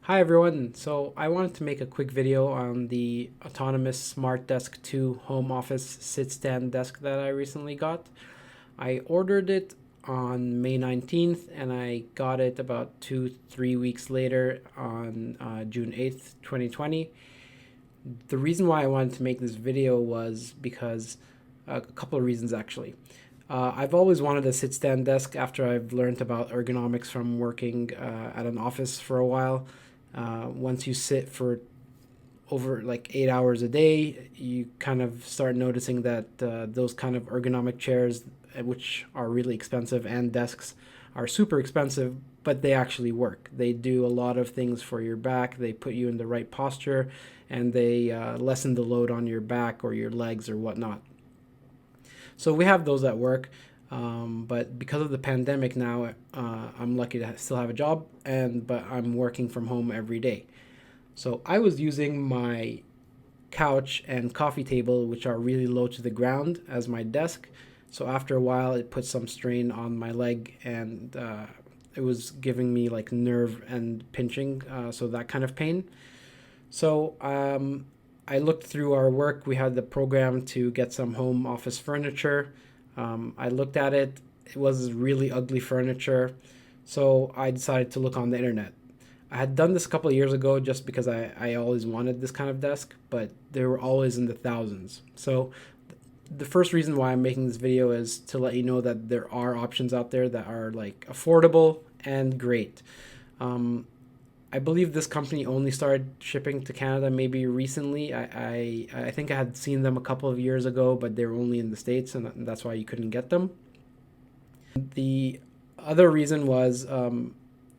Hi everyone, so I wanted to make a quick video on the Autonomous Smart Desk 2 home office sit stand desk that I recently got. I ordered it on May 19th and I got it about 3 weeks later on June 8th, 2020. The reason why I wanted to make this video was because a couple of reasons actually. I've always wanted a sit stand desk after I've learned about ergonomics from working at an office for a while. Once you sit for over like 8 hours a day, you kind of start noticing that those kind of ergonomic chairs, which are really expensive, and desks are super expensive, but they actually work. They do a lot of things for your back. They put you in the right posture and they lessen the load on your back or your legs or whatnot. So we have those at work. But because of the pandemic now, I'm lucky to still have a job, but I'm working from home every day. So I was using my couch and coffee table, which are really low to the ground, as my desk. So after a while, it put some strain on my leg, and it was giving me like nerve and pinching, so that kind of pain. So I looked through our work. We had the program to get some home office furniture. I looked at it. It was really ugly furniture. So I decided to look on the internet. I had done this a couple of years ago just because I always wanted this kind of desk, but they were always in the thousands. So the first reason why I'm making this video is to let you know that there are options out there that are like affordable and great. Um, I believe this company only started shipping to Canada maybe recently. I think I had seen them a couple of years ago, but they were only in the States, and that's why you couldn't get them. The other reason was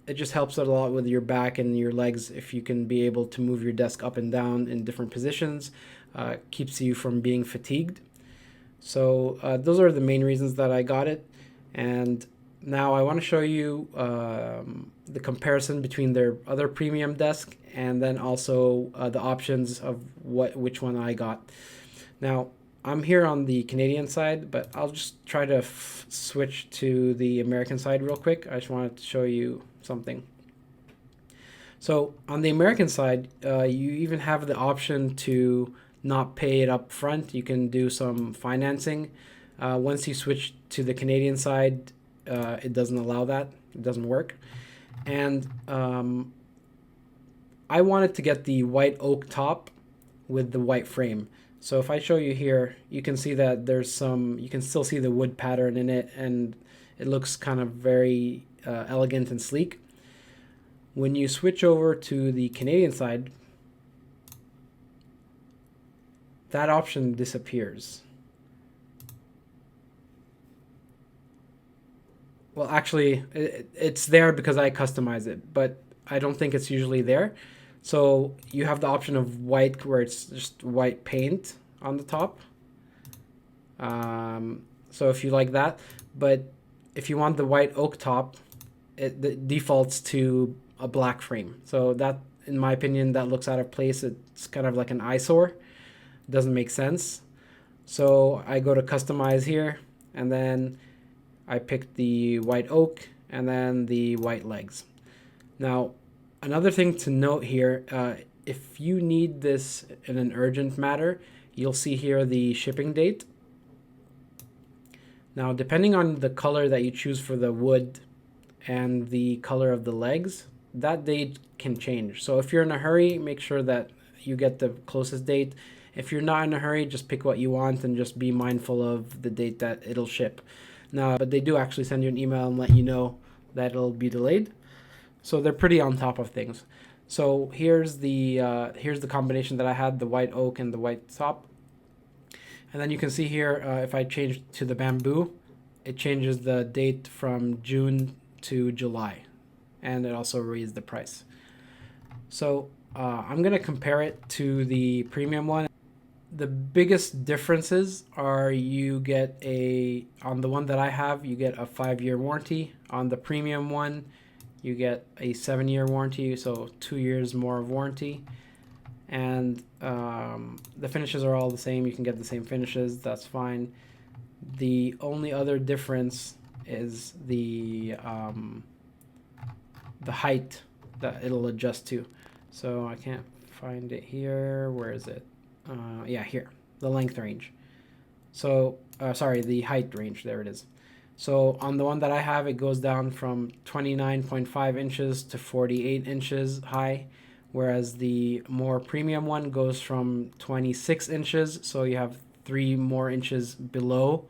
it just helps out a lot with your back and your legs if you can be able to move your desk up and down in different positions. Keeps you from being fatigued. So those are the main reasons that I got it. And now I want to show you the comparison between their other premium desk and then also the options of which one I got. Now I'm here on the Canadian side, but I'll just try to switch to the American side real quick. I just wanted to show you something. So on the American side, you even have the option to not pay it up front. You can do some financing. Once you switch to the Canadian side, it doesn't allow that. It doesn't work. And I wanted to get the white oak top with the white frame. So if I show you here, you can see that you can still see the wood pattern in it, and it looks kind of very elegant and sleek. When you switch over to the Canadian side, that option disappears. Well, actually, it's there because I customize it, but I don't think it's usually there. So you have the option of white, where it's just white paint on the top. So if you like that, but if you want the white oak top, it defaults to a black frame. So that, in my opinion, that looks out of place. It's kind of like an eyesore. It doesn't make sense. So I go to customize here, and then I picked the white oak and then the white legs. Now, another thing to note here, if you need this in an urgent matter, you'll see here the shipping date. Now, depending on the color that you choose for the wood and the color of the legs, that date can change. So if you're in a hurry, make sure that you get the closest date. If you're not in a hurry, just pick what you want and just be mindful of the date that it'll ship. Now, but they do actually send you an email and let you know that it'll be delayed. So they're pretty on top of things. So here's the combination that I had: the white oak and the white top. And then you can see here, if I change to the bamboo, it changes the date from June to July, and it also raised the price. So I'm gonna compare it to the premium one. The biggest differences are on the one that I have, you get a 5-year warranty. On the premium one, you get a 7-year warranty, so 2 years more of warranty. And the finishes are all the same. You can get the same finishes. That's fine. The only other difference is the height that it'll adjust to. So I can't find it here. Where is it? Yeah, here, the length range. So sorry, the height range. There it is. So on the one that I have, it goes down from 29.5 inches to 48 inches high, whereas the more premium one goes from 26 inches. So you have 3 more inches below,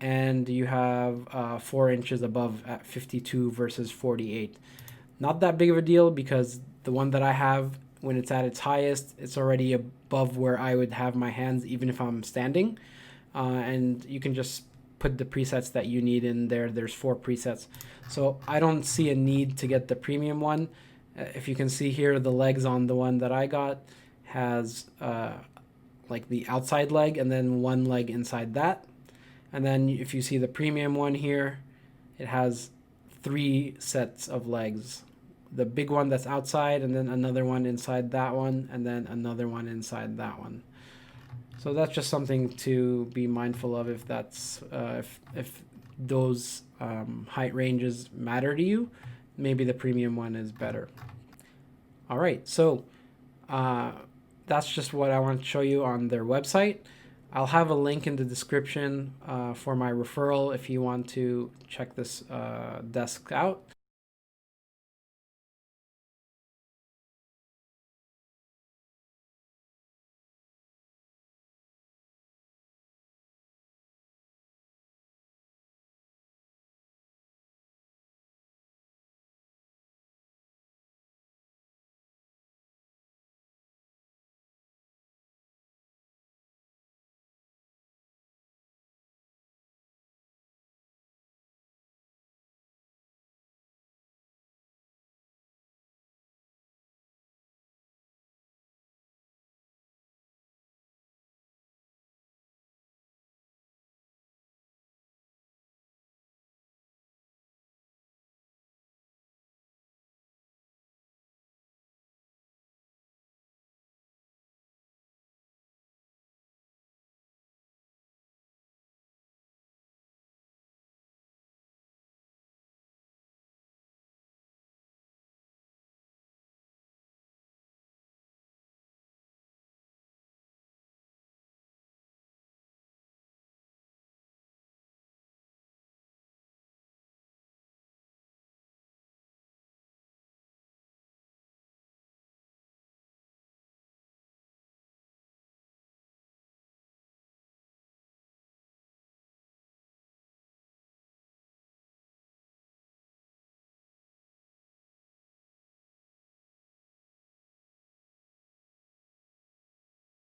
and you have 4 inches above at 52 versus 48. Not that big of a deal because the one that I have, when it's at its highest, it's already above where I would have my hands even if I'm standing. And you can just put the presets that you need in there. There's 4 presets. So I don't see a need to get the premium one. If you can see here, the legs on the one that I got has like the outside leg and then one leg inside that. And then if you see the premium one here, it has 3 sets of legs. The big one that's outside, and then another one inside that one, and then another one inside that one. So that's just something to be mindful of if that's if those height ranges matter to you. Maybe the premium one is better. All right, so that's just what I want to show you on their website. I'll have a link in the description for my referral if you want to check this desk out.